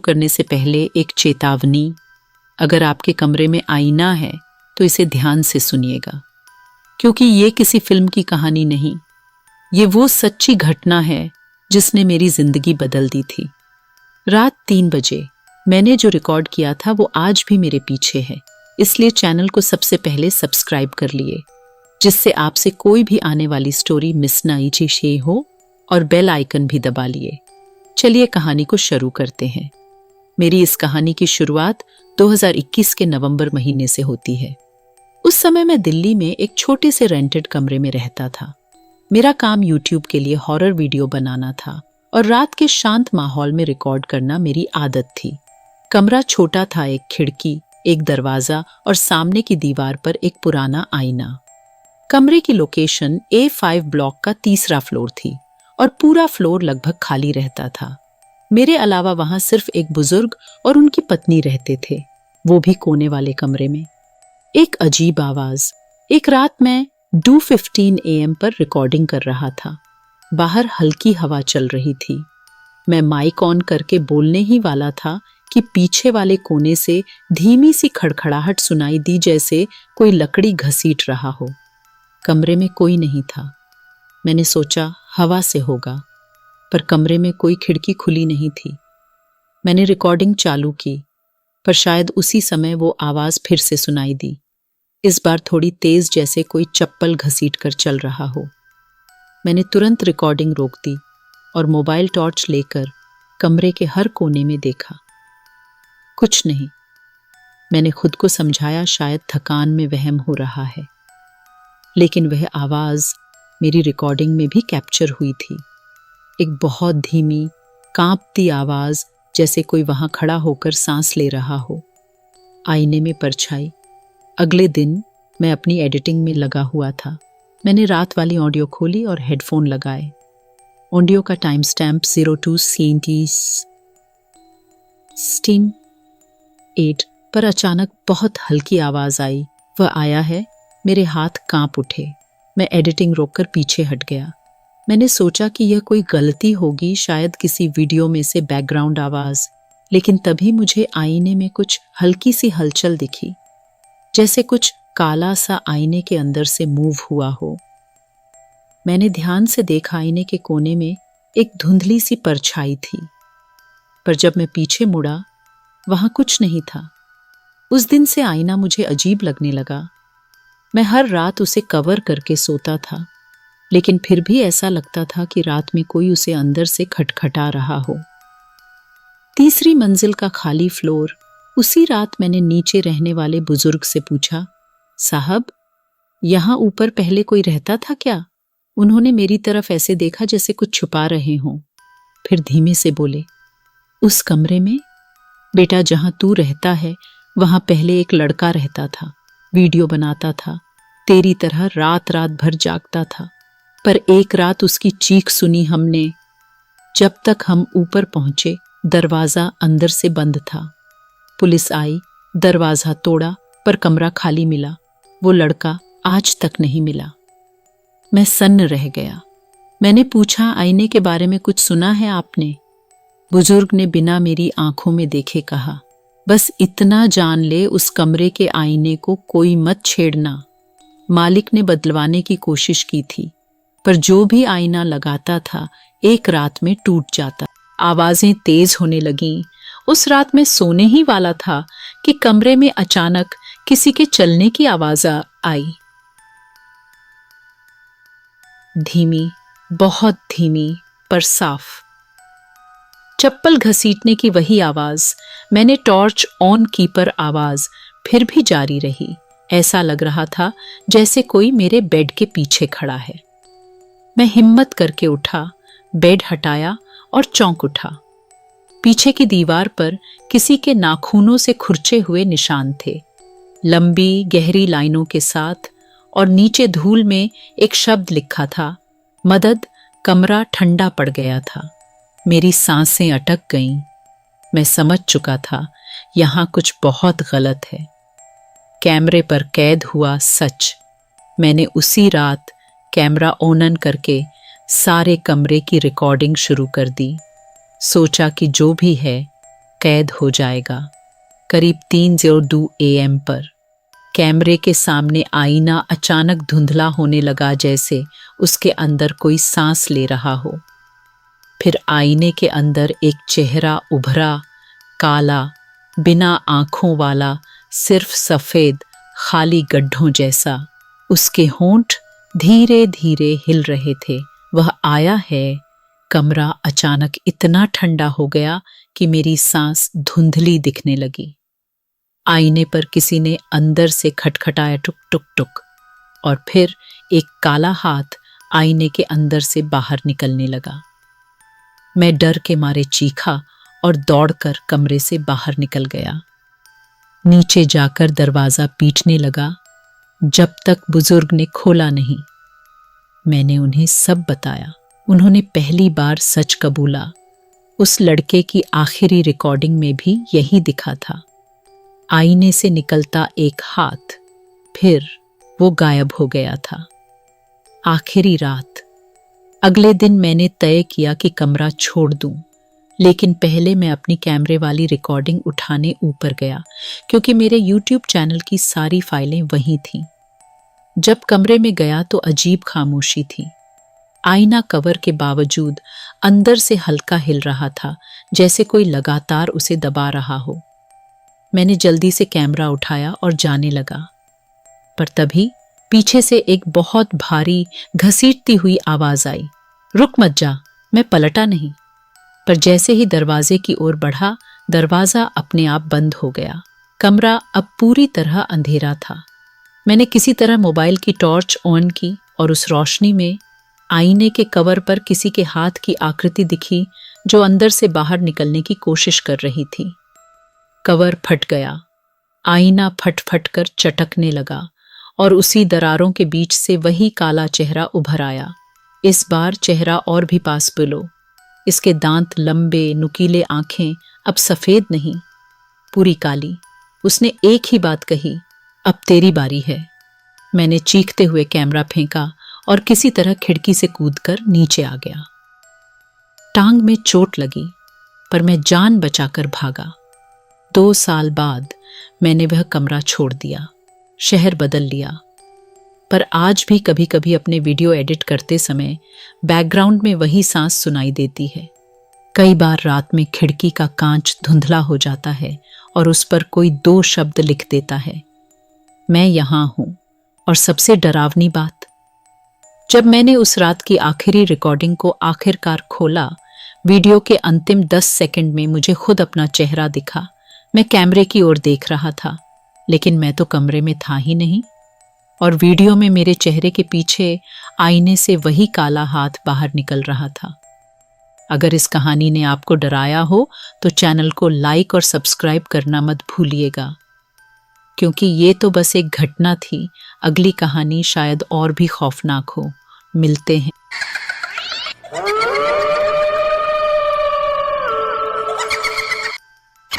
करने से पहले एक चेतावनी। अगर आपके कमरे में आईना है तो इसे ध्यान से सुनिएगा, क्योंकि ये किसी फिल्म की कहानी नहीं, ये वो सच्ची घटना है जिसने मेरी जिंदगी बदल दी थी। रात 3 बजे मैंने जो रिकॉर्ड किया था वो आज भी मेरे पीछे है, इसलिए चैनल को सबसे पहले सब्सक्राइब कर लिए, जिससे आपसे कोई भी आने वाली स्टोरी मिस ना कीजिए हो, और बेल आइकन भी दबा लिए। चलिए कहानी को शुरू करते हैं। मेरी इस कहानी की शुरुआत 2021 के नवंबर महीने से होती है। उस समय मैं दिल्ली में एक छोटे से रेंटेड कमरे में रहता था। मेरा काम यूट्यूब के लिए हॉरर वीडियो बनाना था और रात के शांत माहौल में रिकॉर्ड करना मेरी आदत थी। कमरा छोटा था, एक खिड़की, एक दरवाजा और सामने की दीवार पर एक पुराना आईना। कमरे की लोकेशन A5 ब्लॉक का 3रा फ्लोर थी और पूरा फ्लोर लगभग खाली रहता था। मेरे अलावा वहां सिर्फ एक बुजुर्ग और उनकी पत्नी रहते थे, वो भी कोने वाले कमरे में। एक अजीब आवाज। एक रात मैं 2:15 AM पर रिकॉर्डिंग कर रहा था। बाहर हल्की हवा चल रही थी। मैं माइक ऑन करके बोलने ही वाला था कि पीछे वाले कोने से धीमी सी खड़खड़ाहट सुनाई दी, जैसे कोई लकड़ी घसीट रहा हो। कमरे में कोई नहीं था। मैंने सोचा हवा से होगा, पर कमरे में कोई खिड़की खुली नहीं थी। मैंने रिकॉर्डिंग चालू की, पर शायद उसी समय वो आवाज फिर से सुनाई दी, इस बार थोड़ी तेज, जैसे कोई चप्पल घसीट कर चल रहा हो। मैंने तुरंत रिकॉर्डिंग रोक दी और मोबाइल टॉर्च लेकर कमरे के हर कोने में देखा। कुछ नहीं। मैंने खुद को समझाया शायद थकान में वहम हो रहा है, लेकिन वह आवाज मेरी रिकॉर्डिंग में भी कैप्चर हुई थी। एक बहुत धीमी, कांपती आवाज, जैसे कोई वहां खड़ा होकर सांस ले रहा हो। आईने में परछाई। अगले दिन मैं अपनी एडिटिंग में लगा हुआ था। मैंने रात वाली ऑडियो खोली और हेडफोन लगाए। ऑडियो का टाइम स्टैम्प 02:16 पर अचानक बहुत हल्की आवाज आई। वह आया है। मेरे हाथ कांप उठे। मैं एडिटिंग रोककर पीछे हट गया। मैंने सोचा कि यह कोई गलती होगी, शायद किसी वीडियो में से बैकग्राउंड आवाज, लेकिन तभी मुझे आईने में कुछ हल्की सी हलचल दिखी, जैसे कुछ काला सा आईने के अंदर से मूव हुआ हो। मैंने ध्यान से देखा। आईने के कोने में एक धुंधली सी परछाई थी, पर जब मैं पीछे मुड़ा वहां कुछ नहीं था। उस दिन से आईना मुझे अजीब लगने लगा। मैं हर रात उसे कवर करके सोता था, लेकिन फिर भी ऐसा लगता था कि रात में कोई उसे अंदर से खटखटा रहा हो। 3री मंजिल का खाली फ्लोर। उसी रात मैंने नीचे रहने वाले बुजुर्ग से पूछा, साहब, यहाँ ऊपर पहले कोई रहता था क्या? उन्होंने मेरी तरफ ऐसे देखा जैसे कुछ छुपा रहे हों। फिर धीमे से बोले, उस कमरे में? बेटा, जहां तू रहता है वहां पहले एक लड़का रहता था, वीडियो बनाता था, तेरी तरह रात रात भर जागता था। पर एक रात उसकी चीख सुनी हमने। जब तक हम ऊपर पहुंचे दरवाजा अंदर से बंद था। पुलिस आई, दरवाजा तोड़ा, पर कमरा खाली मिला। वो लड़का आज तक नहीं मिला। मैं सन्न रह गया। मैंने पूछा, आईने के बारे में कुछ सुना है आपने? बुजुर्ग ने बिना मेरी आंखों में देखे कहा, बस इतना जान ले, उस कमरे के आईने को कोई मत छेड़ना। मालिक ने बदलवाने की कोशिश की थी, पर जो भी आईना लगाता था एक रात में टूट जाता। आवाजें तेज होने लगीं। उस रात मैं सोने ही वाला था कि कमरे में अचानक किसी के चलने की आवाज आई। धीमी, बहुत धीमी, पर साफ। चप्पल घसीटने की वही आवाज। मैंने टॉर्च ऑन की, पर आवाज फिर भी जारी रही। ऐसा लग रहा था जैसे कोई मेरे बेड के पीछे खड़ा है। मैं हिम्मत करके उठा, बेड हटाया और चौंक उठा। पीछे की दीवार पर किसी के नाखूनों से खुरचे हुए निशान थे, लंबी गहरी लाइनों के साथ, और नीचे धूल में एक शब्द लिखा था, मदद। कमरा ठंडा पड़ गया था। मेरी सांसें अटक गईं। मैं समझ चुका था यहां कुछ बहुत गलत है। कैमरे पर कैद हुआ सच। मैंने उसी रात कैमरा ऑन करके सारे कमरे की रिकॉर्डिंग शुरू कर दी। सोचा कि जो भी है कैद हो जाएगा। करीब 3:02 AM पर कैमरे के सामने आईना अचानक धुंधला होने लगा, जैसे उसके अंदर कोई सांस ले रहा हो। फिर आईने के अंदर एक चेहरा उभरा, काला, बिना आंखों वाला, सिर्फ सफेद, खाली गड्ढों जैसा। उसके होंठ धीरे धीरे हिल रहे थे। वह आया है। कमरा अचानक इतना ठंडा हो गया कि मेरी सांस धुंधली दिखने लगी। आईने पर किसी ने अंदर से खटखटाया, टुक टुक टुक, और फिर एक काला हाथ आईने के अंदर से बाहर निकलने लगा। मैं डर के मारे चीखा और दौड़कर कमरे से बाहर निकल गया। नीचे जाकर दरवाजा पीटने लगा, जब तक बुजुर्ग ने खोला नहीं। मैंने उन्हें सब बताया। उन्होंने पहली बार सच कबूला। उस लड़के की आखिरी रिकॉर्डिंग में भी यही दिखा था, आईने से निकलता एक हाथ, फिर वो गायब हो गया था। आखिरी रात। अगले दिन मैंने तय किया कि कमरा छोड़ दूं, लेकिन पहले मैं अपनी कैमरे वाली रिकॉर्डिंग उठाने ऊपर गया, क्योंकि मेरे YouTube चैनल की सारी फाइलें वहीं थीं। जब कमरे में गया तो अजीब खामोशी थी। आईना कवर के बावजूद अंदर से हल्का हिल रहा था, जैसे कोई लगातार उसे दबा रहा हो। मैंने जल्दी से कैमरा उठाया और जाने लगा, पर तभी पीछे से एक बहुत भारी घसीटती हुई आवाज आई, रुक मत जा। मैं पलटा नहीं, पर जैसे ही दरवाजे की ओर बढ़ा, दरवाजा अपने आप बंद हो गया। कमरा अब पूरी तरह अंधेरा था। मैंने किसी तरह मोबाइल की टॉर्च ऑन की और उस रोशनी में आईने के कवर पर किसी के हाथ की आकृति दिखी, जो अंदर से बाहर निकलने की कोशिश कर रही थी। कवर फट गया, आईना फट फट कर चटकने लगा और उसी दरारों के बीच से वही काला चेहरा उभर आया। इस बार चेहरा और भी पास बुलो। इसके दांत लंबे, नुकीले, आंखें अब सफेद नहीं, पूरी काली। उसने एक ही बात कही, अब तेरी बारी है। मैंने चीखते हुए कैमरा फेंका और किसी तरह खिड़की से कूदकर नीचे आ गया। टांग में चोट लगी, पर मैं जान बचाकर भागा। 2 साल बाद मैंने वह कमरा छोड़ दिया, शहर बदल लिया, पर आज भी कभी कभी अपने वीडियो एडिट करते समय बैकग्राउंड में वही सांस सुनाई देती है। कई बार रात में खिड़की का कांच धुंधला हो जाता है और उस पर कोई 2 शब्द लिख देता है, मैं यहां हूं। और सबसे डरावनी बात, जब मैंने उस रात की आखिरी रिकॉर्डिंग को आखिरकार खोला, वीडियो के अंतिम 10 सेकंड में मुझे खुद अपना चेहरा दिखा। मैं कैमरे की ओर देख रहा था, लेकिन मैं तो कमरे में था ही नहीं, और वीडियो में मेरे चेहरे के पीछे आईने से वही काला हाथ बाहर निकल रहा था। अगर इस कहानी ने आपको डराया हो तो चैनल को लाइक और सब्सक्राइब करना मत भूलिएगा, क्योंकि ये तो बस एक घटना थी। अगली कहानी शायद और भी खौफनाक हो। मिलते हैं।